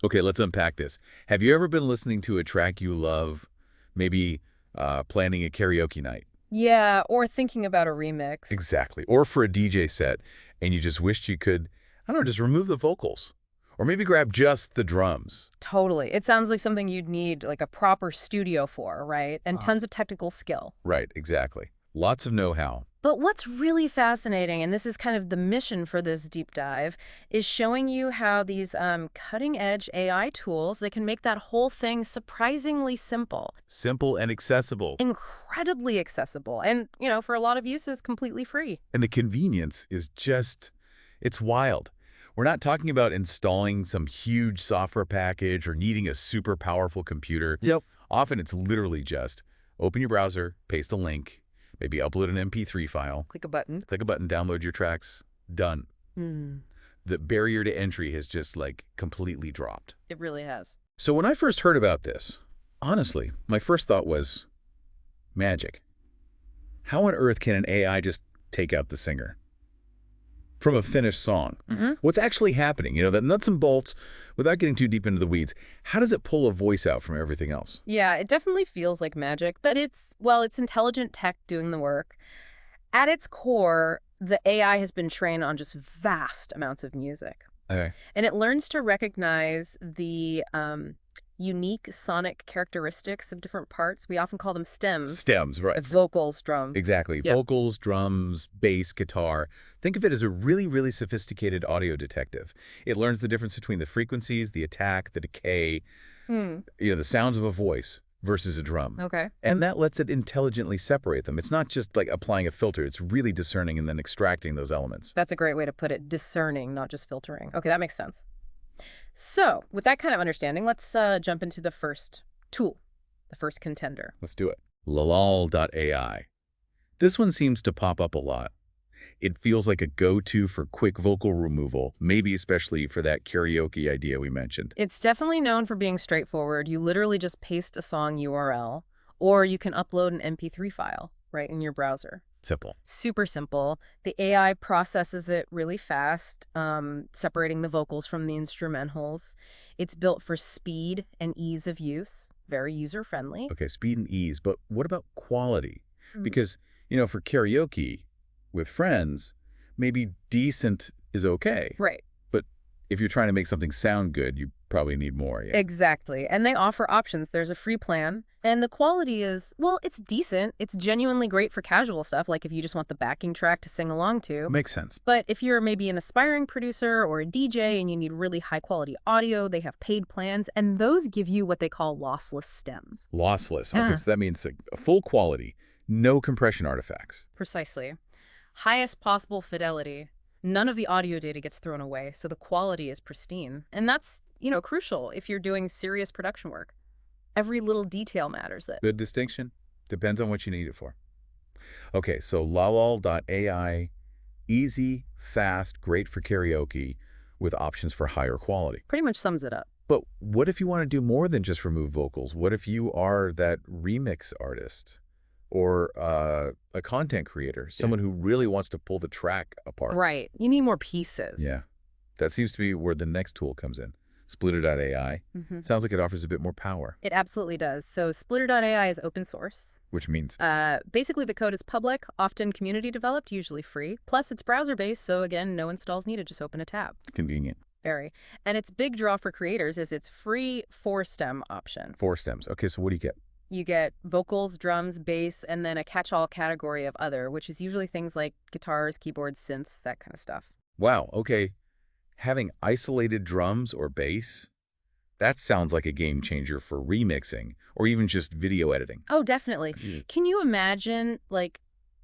Okay, let's unpack this. Have you ever been listening to a track you love, maybe planning a karaoke night? Yeah, or thinking about a remix. Exactly. Or for a DJ set, and you just wished you could, I don't know, just remove the vocals. Or maybe grab just the drums. Totally. It sounds like something you'd need like a proper studio for, right? And tons of technical skill. Right, exactly. Lots of know-how. But what's really fascinating, and this is kind of the mission for this deep dive, is showing you how these cutting-edge AI tools, they can make that whole thing surprisingly simple, Simple and accessible. incredibly accessible, and, for a lot of uses, completely free. And the convenience is just, it's wild. We're not talking about installing some huge software package or needing a super powerful computer. Yep. Often it's literally just open your browser, paste a link, maybe upload an MP3 file, Click a button. download your tracks, done. Hmm. The barrier to entry has just completely dropped. It really has. So when I first heard about this, honestly, my first thought was magic. How on earth can an AI just take out the singer from a finished song? What's actually happening? The nuts and bolts, without getting too deep into the weeds, how does it pull a voice out from everything else? Yeah, it definitely feels like magic, but it's intelligent tech doing the work. At its core, the AI has been trained on just vast amounts of music. Okay. And it learns to recognize the unique sonic characteristics of different parts. We often call them stems. Stems, right. Vocals, drums. Exactly. Yep. Vocals, drums, bass, guitar. Think of it as a really, really sophisticated audio detective. It learns the difference between the frequencies, the attack, the decay, the sounds of a voice versus a drum. Okay. And that lets it intelligently separate them. It's not just like applying a filter. It's really discerning and then extracting those elements. That's a great way to put it. Discerning, not just filtering. Okay, that makes sense. So, with that kind of understanding, let's jump into the first tool, the first contender. Let's do it. Lalal.ai. This one seems to pop up a lot. It feels like a go-to for quick vocal removal, maybe especially for that karaoke idea we mentioned. It's definitely known for being straightforward. You literally just paste a song URL, or you can upload an MP3 file right in your browser. Simple. Super simple. The AI processes it really fast, separating the vocals from the instrumentals. It's built for speed and ease of use. Very user-friendly. Okay, speed and ease, but what about quality? Because, for karaoke with friends, maybe decent is okay. Right. But if you're trying to make something sound good, you probably need more. Yeah. Exactly. And they offer options. There's a free plan. And the quality is, it's decent. It's genuinely great for casual stuff, like if you just want the backing track to sing along to. Makes sense. But if you're maybe an aspiring producer or a DJ and you need really high-quality audio, they have paid plans, and those give you what they call lossless stems. Lossless. Okay, so that means a full quality, no compression artifacts. Precisely. Highest possible fidelity. None of the audio data gets thrown away, so the quality is pristine. And that's, crucial if you're doing serious production work. Every little detail matters there. Good distinction. Depends on what you need it for. Okay, so Lalal.ai, easy, fast, great for karaoke, with options for higher quality. Pretty much sums it up. But what if you want to do more than just remove vocals? What if you are that remix artist or a content creator, someone who really wants to pull the track apart? Right. You need more pieces. Yeah. That seems to be where the next tool comes in. Splitter.ai. Sounds like it offers a bit more power. It absolutely does. So Splitter.ai is open source. Which means? Basically, the code is public, often community developed, usually free. Plus, it's browser-based, so again, no installs needed. Just open a tab. Convenient. Very. And its big draw for creators is its free 4-stem option. 4 stems. Okay, so what do you get? You get vocals, drums, bass, and then a catch-all category of other, which is usually things like guitars, keyboards, synths, that kind of stuff. Wow, okay. Having isolated drums or bass, that sounds like a game changer for remixing or even just video editing. Oh, definitely. Can you imagine,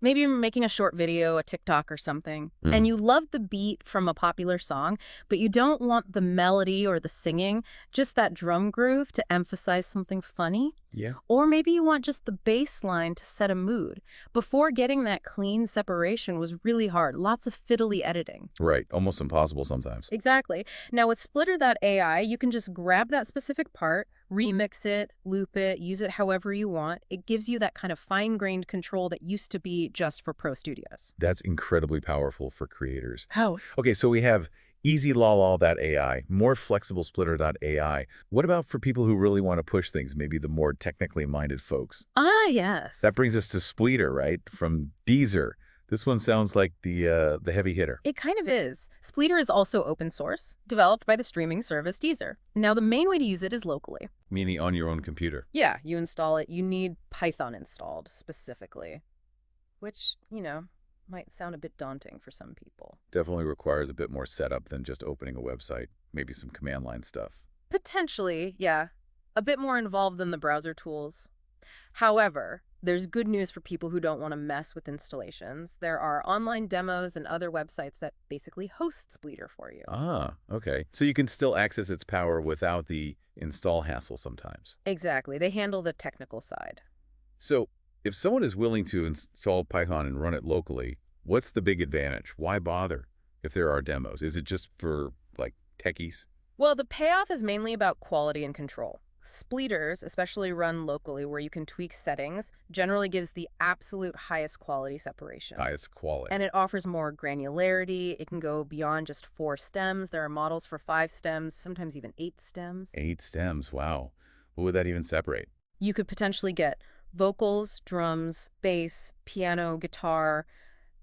maybe you're making a short video, a TikTok or something, and you love the beat from a popular song, but you don't want the melody or the singing, just that drum groove to emphasize something funny? Yeah. Or maybe you want just the bass line to set a mood. Before, getting that clean separation was really hard. Lots of fiddly editing. Right. Almost impossible sometimes. Exactly. Now with Splitter.ai, you can just grab that specific part, remix it, loop it, use it however you want. It gives you that kind of fine-grained control that used to be just for pro studios. That's incredibly powerful for creators. How? Okay, so we have Easy Lalal.ai, more flexible Splitter.ai. What about for people who really want to push things, maybe the more technically minded folks? Ah, yes. That brings us to Spleeter, right? From Deezer. This one sounds like the heavy hitter. It kind of is. Spleeter is also open source, developed by the streaming service Deezer. Now, the main way to use it is locally. Meaning on your own computer. Yeah, you install it. You need Python installed specifically, which, might sound a bit daunting for some people. Definitely requires a bit more setup than just opening a website, maybe some command line stuff. Potentially, yeah. A bit more involved than the browser tools. However, there's good news for people who don't want to mess with installations. There are online demos and other websites that basically host Spleeter for you. Ah, okay. So you can still access its power without the install hassle sometimes. Exactly. They handle the technical side. So if someone is willing to install Python and run it locally, what's the big advantage? Why bother if there are demos? Is it just for, like, techies? Well, the payoff is mainly about quality and control. Spleeters, especially run locally where you can tweak settings, generally gives the absolute highest quality separation. Highest quality. And it offers more granularity. It can go beyond just 4 stems. There are models for 5 stems, sometimes even 8 stems. 8 stems, wow. What would that even separate? You could potentially get vocals, drums, bass, piano, guitar,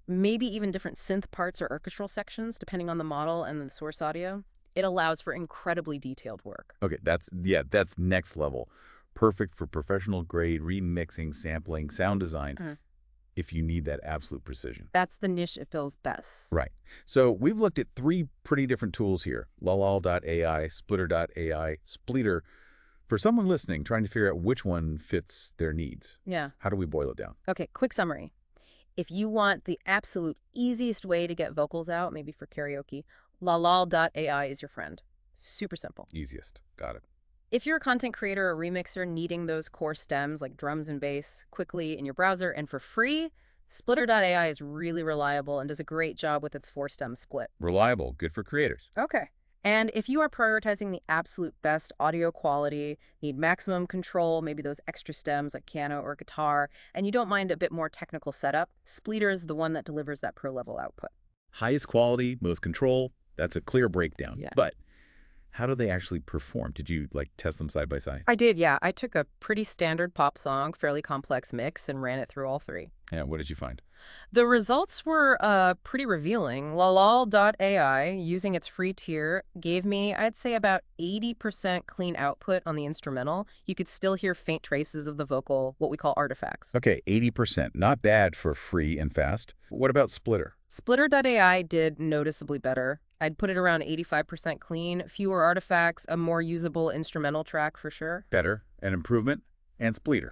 maybe even different synth parts or orchestral sections, depending on the model and the source audio. It allows for incredibly detailed work. Okay, that's next level. Perfect for professional grade remixing, sampling, sound design, if you need that absolute precision. That's the niche it fills best. Right. So we've looked at 3 pretty different tools here. Lalal.ai, Splitter.ai, Spleeter. For someone listening, trying to figure out which one fits their needs. Yeah. How do we boil it down? Okay, quick summary. If you want the absolute easiest way to get vocals out, maybe for karaoke, Lalal.ai is your friend. Super simple. Easiest. Got it. If you're a content creator or remixer needing those core stems like drums and bass quickly in your browser and for free, Splitter.ai is really reliable and does a great job with its 4-stem split. Reliable. Good for creators. Okay. And if you are prioritizing the absolute best audio quality, need maximum control, maybe those extra stems like piano or guitar, and you don't mind a bit more technical setup, Spleeter is the one that delivers that pro-level output. Highest quality, most control. That's a clear breakdown. Yeah. But how do they actually perform? Did you, test them side by side? I did, yeah. I took a pretty standard pop song, fairly complex mix, and ran it through all 3. Yeah, what did you find? The results were pretty revealing. Lalal.ai, using its free tier, gave me, I'd say, about 80% clean output on the instrumental. You could still hear faint traces of the vocal, what we call artifacts. Okay, 80%. Not bad for free and fast. What about Splitter? Splitter.ai did noticeably better. I'd put it around 85% clean, fewer artifacts, a more usable instrumental track for sure. Better, an improvement, and Spleeter,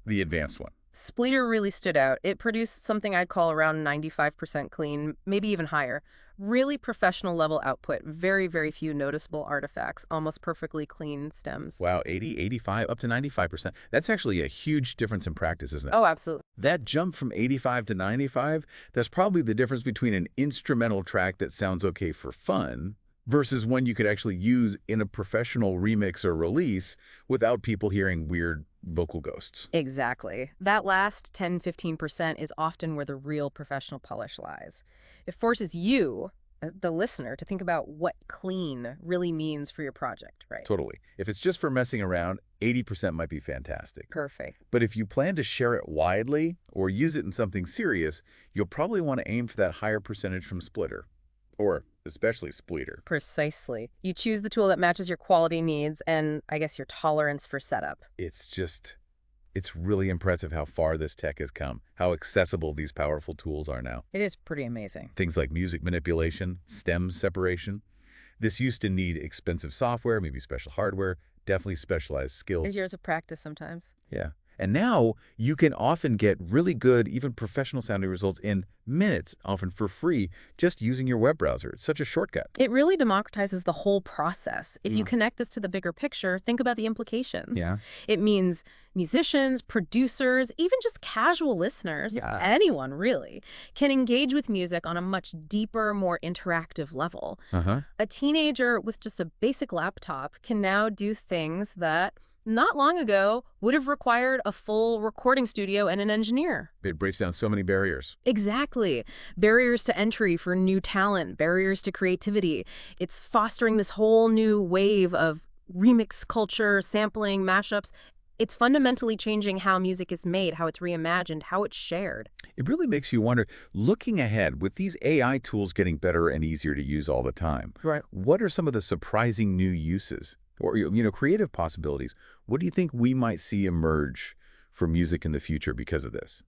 the advanced one. Spleeter really stood out. It produced something I'd call around 95% clean, maybe even higher. Really professional level output, very, very few noticeable artifacts, almost perfectly clean stems. Wow, 80, 85, up to 95%. That's actually a huge difference in practice, isn't it? Oh, absolutely. That jump from 85 to 95, that's probably the difference between an instrumental track that sounds okay for fun versus one you could actually use in a professional remix or release without people hearing weird vocal ghosts. Exactly. That last 10-15% is often where the real professional polish lies. It forces you, the listener, to think about what clean really means for your project, right? Totally. If it's just for messing around, 80% might be fantastic. Perfect. But if you plan to share it widely or use it in something serious, you'll probably want to aim for that higher percentage from Splitter, or especially Spleeter. Precisely. You choose the tool that matches your quality needs and, I guess, your tolerance for setup. It's really impressive how far this tech has come, how accessible these powerful tools are now. It is pretty amazing. Things like music manipulation, stem separation. This used to need expensive software, maybe special hardware, definitely specialized skills. It's years of practice sometimes. Yeah. And now you can often get really good, even professional sounding results in minutes, often for free, just using your web browser. It's such a shortcut. It really democratizes the whole process. If you connect this to the bigger picture, think about the implications. Yeah. It means musicians, producers, even just casual listeners, anyone really, can engage with music on a much deeper, more interactive level. A teenager with just a basic laptop can now do things that not long ago would have required a full recording studio and an engineer. It breaks down so many barriers. Exactly. Barriers to entry for new talent, barriers to creativity. It's fostering this whole new wave of remix culture, sampling, mashups. It's fundamentally changing how music is made, how it's reimagined, how it's shared. It really makes you wonder, looking ahead, with these AI tools getting better and easier to use all the time, Right. what are some of the surprising new uses or, creative possibilities? What do you think we might see emerge for music in the future because of this?